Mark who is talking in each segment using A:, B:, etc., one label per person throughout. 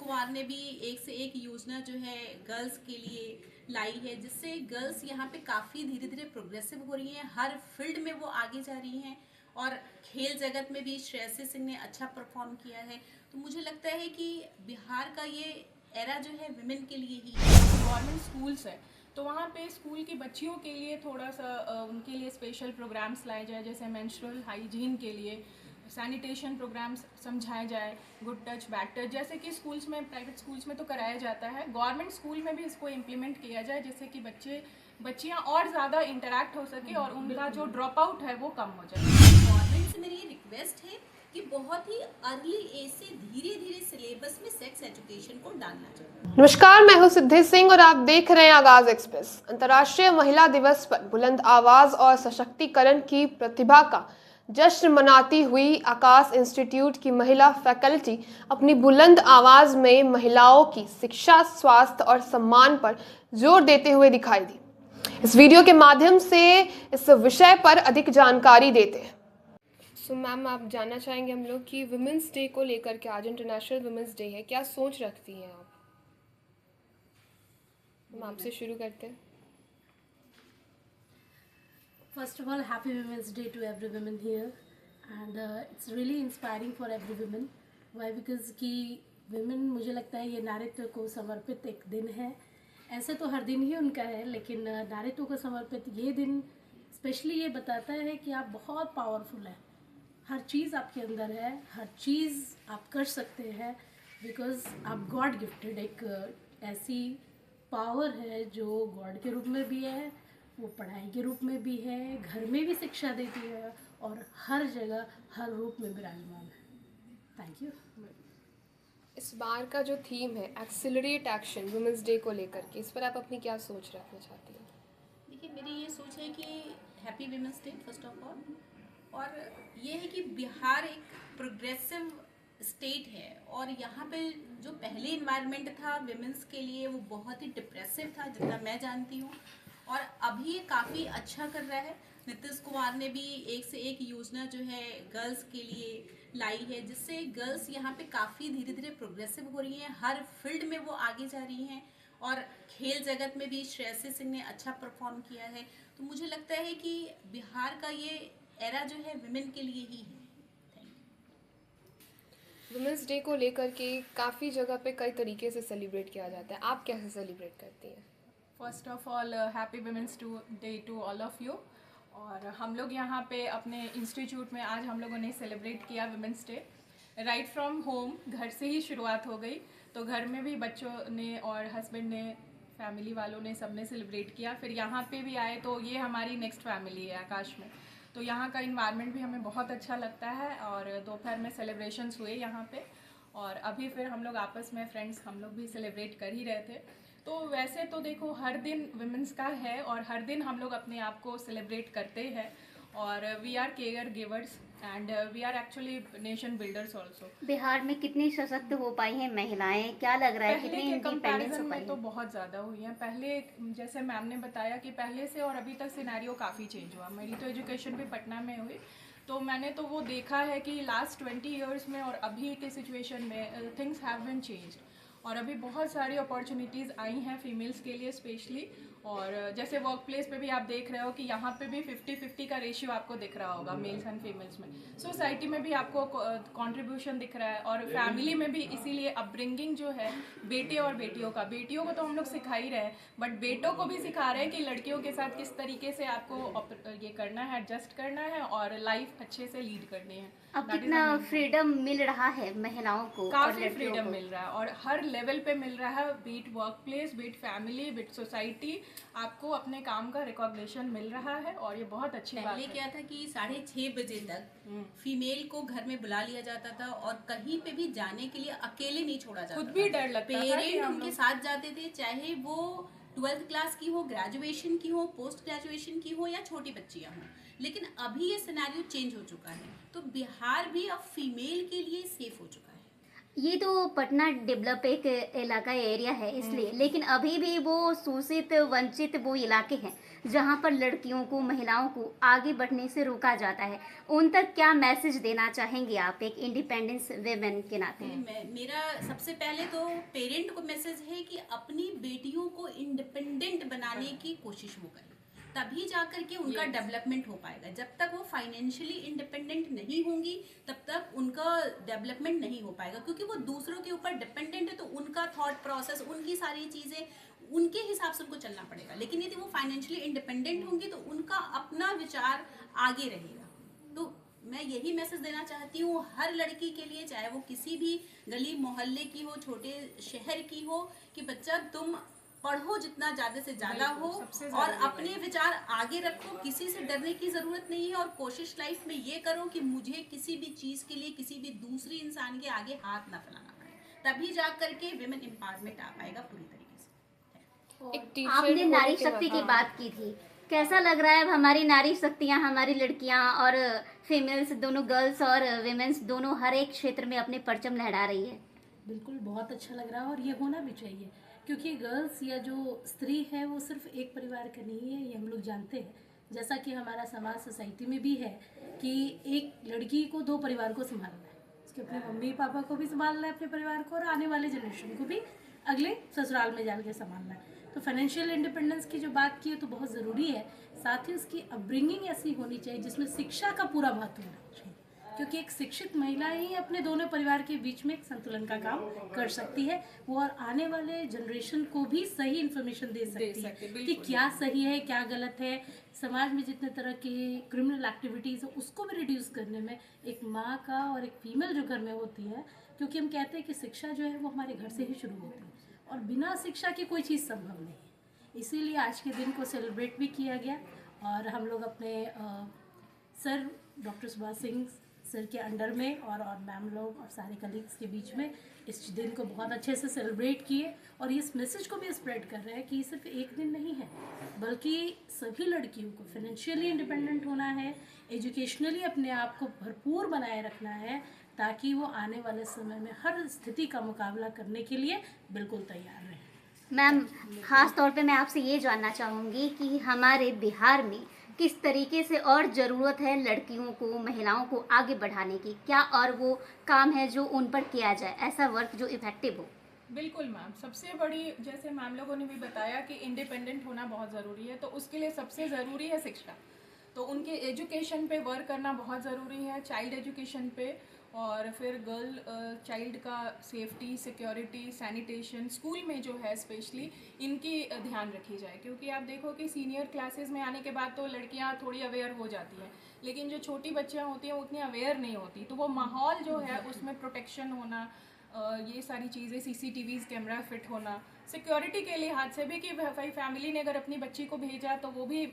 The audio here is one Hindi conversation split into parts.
A: कुमार ने भी एक से एक योजना जो है गर्ल्स के लिए लाई है, जिससे गर्ल्स यहाँ पे काफ़ी धीरे धीरे प्रोग्रेसिव हो रही हैं, हर फील्ड में वो आगे जा रही हैं। और खेल जगत में भी श्रेयसी सिंह ने अच्छा परफॉर्म किया है। तो मुझे लगता है कि बिहार का ये एरा जो है विमेन के लिए ही है।
B: गवर्नमेंट स्कूल्स है तो वहाँ पे स्कूल की बच्चियों के लिए थोड़ा सा उनके लिए स्पेशल प्रोग्राम्स लाए जाए, जैसे मेंस्ट्रुअल हाइजीन के लिए सैनिटेशन प्रोग्राम्स समझाए जाए, गुड टच बैड टच, जैसे कि स्कूल्स में, प्राइवेट स्कूल्स में तो कराया जाता है, गवर्नमेंट स्कूल में भी इसको इम्प्लीमेंट किया जाए, जिससे कि बच्चियाँ और ज़्यादा इंटरेक्ट हो सके और उनका जो ड्रॉप आउट है वो कम हो जाए।
A: गवर्नमेंट से मेरी ये रिक्वेस्ट है कि बहुत ही अर्ली एज से धीरे धीरे सिलेबस में सेक्स एजुकेशन को डालना चाहिए।
C: नमस्कार, मैं हूं सिद्धि सिंह और आप देख रहे हैं आगाज एक्सप्रेस। अंतर्राष्ट्रीय महिला दिवस पर बुलंद आवाज और सशक्तिकरण की प्रतिभा का जश्न मनाती हुई आकाश इंस्टीट्यूट की महिला फैकल्टी अपनी बुलंद आवाज में महिलाओं की शिक्षा, स्वास्थ्य और सम्मान पर जोर देते हुए दिखाई दी। इस वीडियो के माध्यम से इस विषय पर अधिक जानकारी देते हैं। मैम, आप जानना चाहेंगे हम लोग कि वुमेन्स डे को लेकर के, आज इंटरनेशनल वुमेन्स डे है, क्या सोच रखती हैं आप? हम आपसे शुरू करते हैं।
D: First of all, happy Women's Day to every woman here, and it's really inspiring for every woman. Why? Because कि women, मुझे लगता है ये नारीत्व को समर्पित एक दिन है। ऐसे तो हर दिन ही उनका है, लेकिन नारीत्व को समर्पित ये दिन स्पेशली ये बताता है कि आप बहुत पावरफुल हैं। हर चीज़ आपके अंदर है, हर चीज़ आप कर सकते हैं, बिकॉज आप गॉड गिफ्टेड एक ऐसी पावर है जो गॉड के रूप में भी है, वो पढ़ाई के रूप में भी है, घर में भी शिक्षा देती है और हर जगह हर रूप में विराजमान है। Thank you.
C: इस बार का जो थीम है एक्सेलरेट एक्शन वुमेन्स डे को लेकर के, इस पर आप अपनी क्या सोच रखना चाहती हैं?
A: देखिए, मेरी ये सोच है कि happy women's day first of all, और ये है कि बिहार एक प्रोग्रेसिव स्टेट है और यहाँ पे जो पहले इन्वायरमेंट था विमेंस के लिए वो बहुत ही डिप्रेसिव था जितना मैं जानती हूँ, और अभी ये काफ़ी अच्छा कर रहा है। नीतीश कुमार ने भी एक से एक योजना जो है गर्ल्स के लिए लाई है, जिससे गर्ल्स यहाँ पे काफ़ी धीरे धीरे प्रोग्रेसिव हो रही हैं, हर फील्ड में वो आगे जा रही हैं। और खेल जगत में भी श्रेयसी सिंह ने अच्छा परफॉर्म किया है। तो मुझे लगता है कि बिहार का ये एरा जो है विमेन के लिए ही है।
C: वुमेन्स डे को लेकर के काफ़ी जगह पे कई तरीके से सेलिब्रेट किया जाता है, आप कैसे सेलिब्रेट करती हैं?
B: First of all happy women's day to all of you. और हम लोग यहाँ पे अपने इंस्टीट्यूट में आज हम लोगों ने सेलिब्रेट किया women's day right from home, घर से ही शुरुआत हो गई। तो घर में भी बच्चों ने और हस्बैंड ने, फैमिली वालों ने, सबने सेलिब्रेट किया। फिर यहाँ पे भी आए तो ये हमारी नेक्स्ट फैमिली है आकाश में, तो यहाँ का इन्वायरमेंट भी हमें बहुत अच्छा लगता है। और दोपहर में सेलिब्रेशंस हुए यहाँ पे, और अभी फिर हम लोग आपस में फ्रेंड्स हम लोग भी सेलिब्रेट कर ही रहे थे। तो वैसे तो देखो हर दिन वुमेन्स का है और हर दिन हम लोग अपने आप को सेलिब्रेट करते हैं, और we are care givers and we are actually nation builders also.
E: Bihar में कितनी सशक्त हो पाई हैं महिलाएं, क्या लग रहा है,
B: पहले
E: कितनी
B: के
E: इंडिपेंडेंस हो
B: कंपैरिजन
E: पाई
B: में तो
E: है?
B: बहुत ज़्यादा हुई हैं। पहले जैसे मैम ने बताया कि पहले से और अभी तक सिनेरियो काफ़ी चेंज हुआ। मेरी तो एजुकेशन भी पटना में हुई, तो मैंने तो वो देखा है कि लास्ट 20 ईयर्स में और अभी के सिचुएशन में थिंग्स हैव बीन चेंज्ड, और अभी बहुत सारी अपॉर्चुनिटीज़ आई हैं फीमेल्स के लिए स्पेशली। और जैसे वर्क प्लेस पे भी आप देख रहे हो कि यहाँ पे भी 50-50 का रेशियो आपको दिख रहा होगा मेल्स एंड फीमेल्स में। सोसाइटी में भी आपको कंट्रीब्यूशन दिख रहा है, और फैमिली में भी। इसीलिए अपब्रिंगिंग जो है बेटे और बेटियों का, बेटियों को तो हम लोग सिखा ही रहे हैं, बट बेटों को भी सिखा रहे हैं कि लड़कियों के साथ किस तरीके से आपको ये करना है, एडजस्ट करना है और लाइफ अच्छे से लीड करनी है।
E: अब कितना फ्रीडम मिल रहा है महिलाओं को और
B: काफ़ी
E: लड़कियों
B: फ्रीडम
E: को?
B: मिल रहा है और हर लेवल पे मिल रहा है, beat workplace, beat family, beat society. आपको अपने काम का रिकॉग्निशन मिल रहा है और ये बहुत अच्छी बात
A: पहले
B: है।
A: क्या था कि 6:30 बजे तक फीमेल को घर में बुला लिया जाता था और कहीं पे भी जाने के लिए अकेले नहीं छोड़ा जाता
B: खुद भी
A: था।
B: डर लगता था कि
A: पेरेंट
B: हम
A: उनके
B: लोग-
A: साथ जाते थे, चाहे वो 12th क्लास की हो, ग्रेजुएशन की हो, पोस्ट ग्रेजुएशन की हो या छोटी बच्चियां हों। लेकिन अभी ये सिनेरियो चेंज हो चुका है, तो बिहार भी अब फीमेल के लिए सेफ हो चुका है।
E: ये तो पटना डेवलप एक इलाका एरिया है इसलिए, लेकिन अभी भी वो शोषित वंचित वो इलाके हैं जहाँ पर लड़कियों को, महिलाओं को आगे बढ़ने से रोका जाता है। उन तक क्या मैसेज देना चाहेंगे आप एक इंडिपेंडेंस वेमेन के नाते?
A: मेरा सबसे पहले तो पेरेंट को मैसेज है कि अपनी बेटियों को इंडिपेंडेंट बनाने की कोशिश वो करें, तभी जाकर के उनका डेवलपमेंट हो पाएगा। जब तक वो फाइनेंशियली इंडिपेंडेंट नहीं होंगी तब तक उनका डेवलपमेंट नहीं हो पाएगा, क्योंकि वो दूसरों के ऊपर डिपेंडेंट है, तो उनका थॉट प्रोसेस, उनकी सारी चीज़ें उनके हिसाब से उनको चलना पड़ेगा। लेकिन यदि वो फाइनेंशियली इंडिपेंडेंट होंगी तो उनका अपना विचार आगे रहेगा। तो मैं यही मैसेज देना चाहती हूँ हर लड़की के लिए, चाहे वो किसी भी गली मोहल्ले की हो, छोटे शहर की हो, कि बच्चा तुम पढ़ो जितना ज़्यादा से ज़्यादा हो और अपने विचार आगे रखो। किसी से डरने की ज़रूरत नहीं है और कोशिश लाइफ में ये करो कि मुझे किसी भी चीज़ के लिए किसी भी दूसरी इंसान के आगे हाथ ना फैलाना पड़े, तभी जा करके विमेन एम्पावरमेंट आ पाएगा पूरी तरीके से।
C: एक टीचर
E: आपने
C: होने
E: नारी
C: के
E: शक्ति की
C: बाद-
E: बात की थी, कैसा लग रहा है अब हमारी नारी शक्तियाँ, हमारी लड़कियाँ और फीमेल्स दोनों, गर्ल्स और विमेंस दोनों हर एक क्षेत्र में अपने परचम लहरा रही है?
D: बिल्कुल बहुत अच्छा लग रहा है और ये होना भी चाहिए, क्योंकि गर्ल्स या जो स्त्री है वो सिर्फ एक परिवार का नहीं है, ये हम लोग जानते हैं। जैसा कि हमारा समाज सोसाइटी में भी है कि एक लड़की को दो परिवार को संभालना है, उसके अपने मम्मी पापा को भी संभालना है, अपने परिवार को, और आने वाले जनरेशन को भी अगले ससुराल में जाकर संभालना है। तो फाइनेंशियल इंडिपेंडेंस की जो बात की है तो बहुत ज़रूरी है। साथ ही उसकी अपब्रिंगिंग ऐसी होनी चाहिए जिसमें शिक्षा का पूरा महत्व होना चाहिए, क्योंकि एक शिक्षित महिला ही अपने दोनों परिवार के बीच में एक संतुलन का काम कर सकती है। वो और आने वाले जनरेशन को भी सही इन्फॉर्मेशन दे सकती है कि क्या सही है, क्या गलत है। समाज में जितने तरह के क्रिमिनल एक्टिविटीज़ है उसको भी रिड्यूस करने में एक माँ का और एक फीमेल जो घर में होती है, क्योंकि हम कहते हैं कि शिक्षा जो है वो हमारे घर से ही शुरू होती है और बिना शिक्षा की कोई चीज़ संभव नहीं है। इसीलिए आज के दिन को सेलिब्रेट भी किया गया और हम लोग अपने sir doctor Subhash Singh sir के अंडर में और मैम लोग और सारे कलीग्स के बीच में इस दिन को बहुत अच्छे से सेलिब्रेट किए और इस मैसेज को भी स्प्रेड कर रहे हैं कि सिर्फ एक दिन नहीं है, बल्कि सभी लड़कियों को फाइनेंशियली इंडिपेंडेंट होना है, एजुकेशनली अपने आप को भरपूर बनाए रखना है, ताकि वो आने वाले समय में हर स्थिति का मुकाबला करने के लिए बिल्कुल तैयार रहें।
E: मैम, खास तौर पे मैं आपसे ये जानना चाहूँगी कि हमारे बिहार में किस तरीके से और ज़रूरत है लड़कियों को, महिलाओं को आगे बढ़ाने की, क्या और वो काम है जो उन पर किया जाए, ऐसा वर्क जो इफ़ेक्टिव हो?
B: बिल्कुल मैम, सबसे बड़ी, जैसे मैम लोगों ने भी बताया कि इंडिपेंडेंट होना बहुत ज़रूरी है, तो उसके लिए सबसे ज़रूरी है शिक्षा। तो उनके एजुकेशन पे वर्क करना बहुत ज़रूरी है, चाइल्ड एजुकेशन पे, और फिर गर्ल चाइल्ड का सेफ्टी, सिक्योरिटी, सैनिटेशन स्कूल में जो है स्पेशली इनकी ध्यान रखी जाए। क्योंकि आप देखो कि सीनियर क्लासेस में आने के बाद तो लड़कियां थोड़ी अवेयर हो जाती हैं, लेकिन जो छोटी बच्चियां होती हैं उतनी अवेयर नहीं होती, तो वो माहौल जो है उसमें प्रोटेक्शन होना, ये सारी चीज़ें, CCTVs कैमरा फिट होना, सिक्योरिटी के लिहाज से भी कि भाई फैमिली ने अगर अपनी बच्ची को भेजा तो वो भी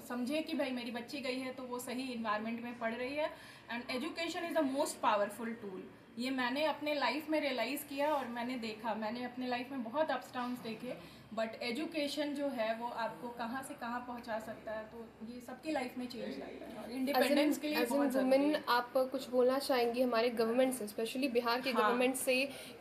B: समझे कि भाई मेरी बच्ची गई है तो वो सही इन्वायरमेंट में पढ़ रही है। And education is the most powerful tool, ये मैंने अपने लाइफ में रियलाइज़ किया और मैंने देखा, मैंने अपने लाइफ में बहुत अप्स डाउन्स देखे, बट एजुकेशन जो है वो आपको कहाँ से कहाँ पहुँचा सकता है, तो ये सबकी लाइफ में चेंज लाता है और इंडिपेंडेंस के लिए बहुत ज़रूरी
C: वुमेन
B: है।
C: आप कुछ बोलना चाहेंगी हमारे गवर्नमेंट से, स्पेशली बिहार के
B: हाँ।
C: गवर्नमेंट से,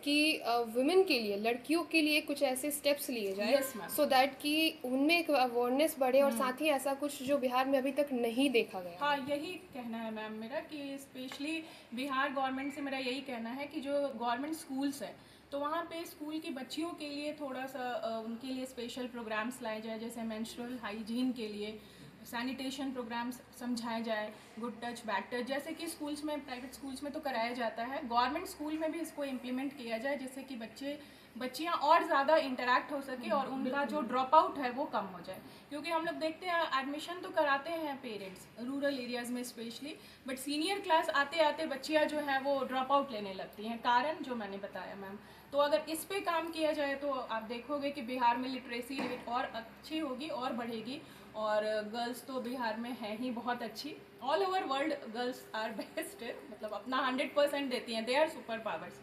C: कि वुमेन के लिए, लड़कियों के लिए कुछ ऐसे स्टेप्स लिए जाए
B: Yes, ma'am.
C: सो दैट कि उनमें एक अवेयरनेस बढ़े और साथ ही ऐसा कुछ जो बिहार में अभी तक नहीं देखा गया।
B: हाँ, यही कहना है मैम मेरा कि स्पेशली बिहार गवर्नमेंट से मेरा यही कहना है कि जो गवर्नमेंट स्कूल्स है तो वहाँ पे स्कूल की बच्चियों के लिए थोड़ा सा उनके लिए स्पेशल प्रोग्राम्स लाए जाए, जैसे मेंस्ट्रुअल हाइजीन के लिए सैनिटेशन प्रोग्राम्स समझाए जाए, गुड टच बैड टच, जैसे कि स्कूल्स में, प्राइवेट स्कूल्स में तो कराया जाता है, गवर्नमेंट स्कूल में भी इसको इम्प्लीमेंट किया जाए, जिससे कि बच्चियाँ और ज़्यादा इंटरेक्ट हो सके और उनका जो ड्रॉप आउट है वो कम हो जाए। क्योंकि हम लोग देखते हैं एडमिशन तो कराते हैं पेरेंट्स रूरल एरियाज़ में स्पेशली, बट सीनियर क्लास आते आते बच्चियाँ जो हैं वो ड्रॉप आउट लेने लगती हैं, कारण जो मैंने बताया मैम। तो अगर इस पे काम किया जाए तो आप देखोगे कि बिहार में लिटरेसी रेट और अच्छी होगी और बढ़ेगी, और गर्ल्स तो बिहार में है ही बहुत अच्छी, all over world girls are best, मतलब अपना 100% देती हैं, they are superpowers.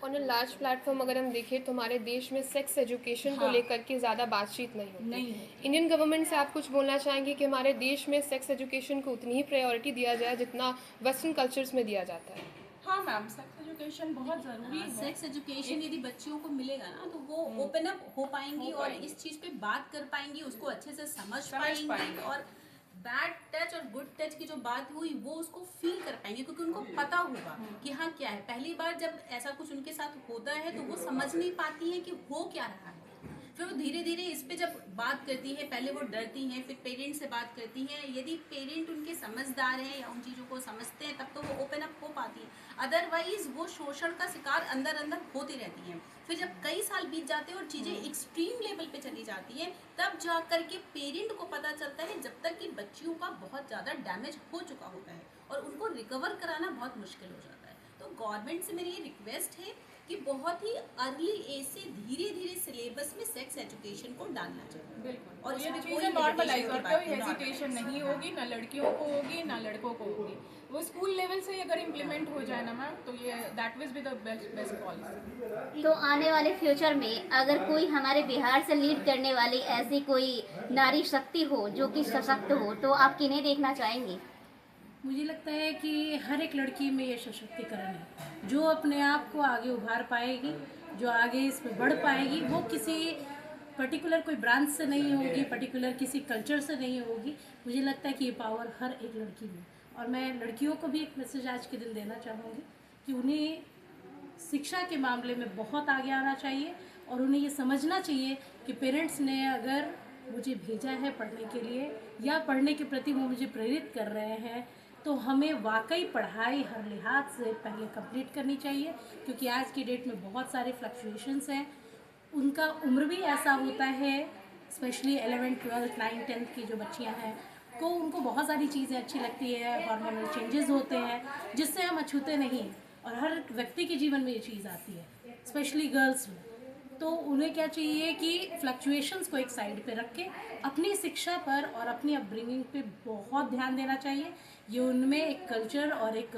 C: On a large platform अगर हम देखें तो हमारे देश में सेक्स एजुकेशन को
B: हाँ।
C: लेकर के ज़्यादा बातचीत नहीं होती।
B: नहीं है।
C: इंडियन गवर्नमेंट से आप कुछ बोलना चाहेंगे कि हमारे देश में सेक्स एजुकेशन को उतनी ही प्रायोरिटी दिया जाए जितना वेस्टर्न कल्चर्स में दिया जाता है?
B: हाँ मैम, सेक्स एजुकेशन बहुत ज़रूरी है।
A: सेक्स एजुकेशन यदि बच्चियों को मिलेगा ना तो वो ओपन अप हो पाएंगी और इस चीज पे बात कर पाएंगी, उसको अच्छे से समझ पाएंगी और बैड टच और गुड टच की जो बात हुई वो उसको फील कर पाएंगे, क्योंकि उनको पता होगा कि हाँ क्या है। पहली बार जब ऐसा कुछ उनके साथ होता है तो वो समझ नहीं पाती है कि हो क्या रहा है, फिर वो धीरे धीरे इस पे जब बात करती है, पहले वो डरती हैं, फिर पेरेंट्स से बात करती हैं। यदि पेरेंट उनके समझदार हैं या उन चीज़ों को समझते हैं तब तो वो ओपन अप हो पाती है, अदरवाइज वो शोषण का शिकार अंदर अंदर होती रहती हैं। फिर जब कई साल बीत जाते हैं और चीज़ें एक्सट्रीम लेवल पे चली जाती हैं तब जा कर के पेरेंट को पता चलता है, जब तक कि बच्चियों का बहुत ज़्यादा डैमेज हो चुका होता है और उनको रिकवर कराना बहुत मुश्किल हो जाता है। तो गवर्नमेंट से मेरी ये रिक्वेस्ट है कि बहुत ही अर्ली एज से धीरे धीरे सिलेबस में सेक्स एजुकेशन को डालना चाहिए।
B: बिल्कुल,
A: और
B: ये
A: इसमें
B: चीज़ें
A: कोई
B: नॉर्मलाइज
A: hesitation
B: और
A: की
B: कोई
A: बात नहीं,
B: हेजिटेशन नहीं होगी, ना लड़कियों को होगी ना लड़कों को होगी। वो स्कूल लेवल से अगर इम्प्लीमेंट हो जाए ना मैम तो ये that will be the best policy.
E: तो आने वाले फ्यूचर में अगर कोई हमारे बिहार से लीड करने वाली ऐसी कोई नारी शक्ति हो जो कि सशक्त हो तो आप किन्हें देखना चाहेंगे?
D: मुझे लगता है कि हर एक लड़की में ये सशक्तिकरण है, जो अपने आप को आगे उभार पाएगी, जो आगे इसमें बढ़ पाएगी, वो किसी पर्टिकुलर कोई ब्रांच से नहीं होगी, पर्टिकुलर किसी कल्चर से नहीं होगी। मुझे लगता है कि ये पावर हर एक लड़की में। और मैं लड़कियों को भी एक मैसेज आज के दिन देना चाहूँगी कि उन्हें शिक्षा के मामले में बहुत आगे आना चाहिए और उन्हें ये समझना चाहिए कि पेरेंट्स ने अगर मुझे भेजा है पढ़ने के लिए या पढ़ने के प्रति वो मुझे प्रेरित कर रहे हैं तो हमें वाकई पढ़ाई हर लिहाज से पहले कंप्लीट करनी चाहिए, क्योंकि आज की डेट में बहुत सारे फ्लक्चुएशंस हैं। उनका उम्र भी ऐसा होता है, specially 11th 12th 9th 10th की जो बच्चियां हैं को उनको बहुत सारी चीज़ें अच्छी लगती है, हार्मोनल चेंजेस होते हैं जिससे हम अछूते नहीं, और हर व्यक्ति के जीवन में ये चीज़ आती है, स्पेशली गर्ल्स में। तो उन्हें क्या चाहिए कि फ्लक्चुएशंस को एक साइड पे रख के अपनी शिक्षा पर और अपनी अपब्रिंगिंग पे बहुत ध्यान देना चाहिए। ये उनमें एक कल्चर और एक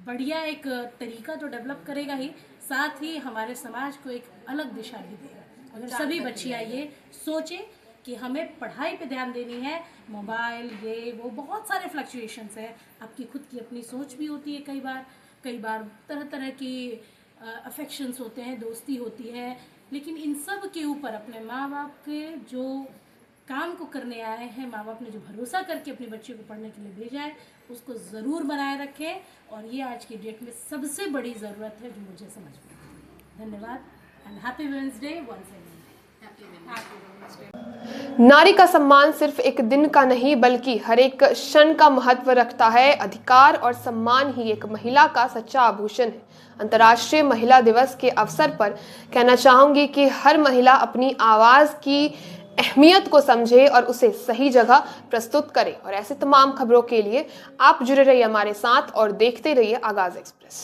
D: बढ़िया एक तरीका तो डेवलप करेगा ही, साथ ही हमारे समाज को एक अलग दिशा भी देगा। अगर सभी बच्चियाँ ये सोचें कि हमें पढ़ाई पे ध्यान देनी है, मोबाइल ये वो बहुत सारे फ्लक्चुएशंस हैं, आपकी खुद की अपनी सोच भी होती है, कई बार तरह तरह की अफेक्शंस होते हैं, दोस्ती होती है, लेकिन इन सब के ऊपर अपने माँ बाप के जो काम को करने आए हैं, माँ बाप ने जो भरोसा करके अपने बच्चे को पढ़ने के लिए भेजा है उसको ज़रूर बनाए रखें। और ये आज की डेट में सबसे बड़ी ज़रूरत है जो मुझे समझ में आई। धन्यवाद and happy women's day once again.
C: नारी का सम्मान सिर्फ एक दिन का नहीं बल्कि हर एक क्षण का महत्व रखता है। अधिकार और सम्मान ही एक महिला का सच्चा आभूषण है। अंतर्राष्ट्रीय महिला दिवस के अवसर पर कहना चाहूंगी कि हर महिला अपनी आवाज़ की अहमियत को समझे और उसे सही जगह प्रस्तुत करे। और ऐसे तमाम खबरों के लिए आप जुड़े रहिए हमारे साथ और देखते रहिए आगाज़ एक्सप्रेस।